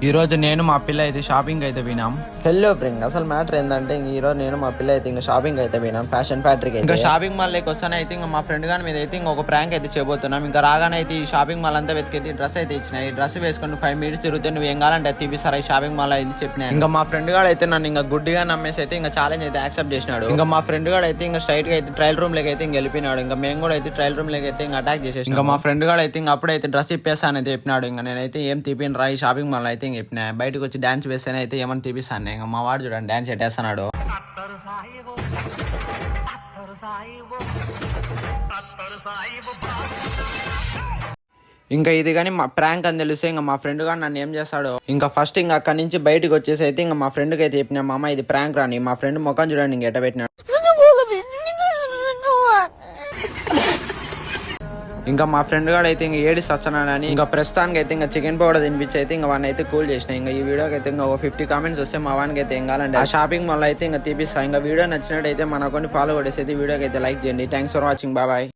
ఈ రోజు నేను మా పిల్ల అయితే షాపింగ్ అయితే వినాం. హలో ఫ్రెండ్, అసలు మ్యాటర్ ఏంటంటే ఈ రోజు నేను మా పిల్ల అయితే ఇంకా షాపింగ్ అయితే పోయినాం ఫ్యాషన్ ఫ్యాక్టరీకి. ఇంకా షాపింగ్ మాల్ లేక వస్తానే అయితే ఇంకా మా ఫ్రెండ్ గాని మీద అయితే ఇంకొక ప్రాంక్ అయితే చేయబోతున్నాం. ఇంకా రాగానే అయితే ఈ షాపింగ్ మాల్ అంతా వెతికి డ్రెస్ అయితే ఇచ్చిన. ఈ డ్రెస్ వేసుకొని 5 మినిట్స్ తిరిగితే నువ్వు ఏం కావాలంటే తీపిస్తారా ఈ షాపింగ్ మాల్ అయితే చెప్పిన. ఇంకా మా ఫ్రెండ్ గాడు అయితే నన్ను ఇంకా గుడ్డిగా నమ్మేసి అయితే ఇంకా ఛాలెంజ్ అయితే యాక్సెప్ట్ చేసినాడు. ఇంకా మా ఫ్రెండ్ గాడు అయితే ఇంకా స్ట్రైట్ గా అయితే ట్రయల్ రూమ్ లేక అయితే ఇంకా వెళ్ళిపోయినాడు. ఇంకా మేము కూడా అయితే ట్రయల్ రూమ్ లేక అయితే ఇంకా అటాక్ చేసేసి ఇంకా మా ఫ్రెండ్ గాడు అయితే ఇంకా అప్పుడైతే డ్రెస్ ఇప్పేస్తాను అయితే చెప్పినాడు. ఇంకా నేనైతే ఏం తీపిన రా ఈ షాపింగ్ మాల్ అయితే ఇంకా చెప్పిన. బయటకు వచ్చి డాన్స్ వేస్తేనే అయితే ఏమని తీపిస్తాను. ఇంకా మా వాడు చూడండి డాన్స్ ఎట్టేస్తున్నాడు. ఇంకా ఇది కానీ మా ప్రాంక్ అని తెలిస్తే ఇంకా మా ఫ్రెండ్ గా నన్ను ఏం చేస్తాడు. ఇంకా ఫస్ట్ ఇంకా అక్కడి నుంచి బయటకు వచ్చేసి అయితే ఇంకా మా ఫ్రెండ్కి అయితే చెప్పిన, మా అమ్మ ఇది ప్రాంక్ రాని. మా ఫ్రెండ్ ముఖం చూడండి ఇంక ఎట్ట పెట్టినాడు. ఇంకా మా ఫ్రెండ్ గాడు అయితే ఇంకా ఏడి సచ్చనాడని ఇంకా ప్రస్తుతానికి అయితే ఇంకా చికెన్ పౌడర్ తినిపించి అయితే ఇంకా వాడిని అయితే కూల్ చేసిన. ఇంకా ఈ వీడియోకి అయితే ఇంకా 50 కామెంట్స్ వస్తే మా వానికి అయితే ఏం కావాలంటే ఆ షాపింగ్ మాల్ అయితే ఇంకా తీపిస్తా. ఇంకా వీడియో నచ్చినట్టయితే మన అకౌంట్ ఫాలో కొట్టేసి అయితే వీడియోకి అయితే లైక్ చేయండి. Thanks for watching, bye.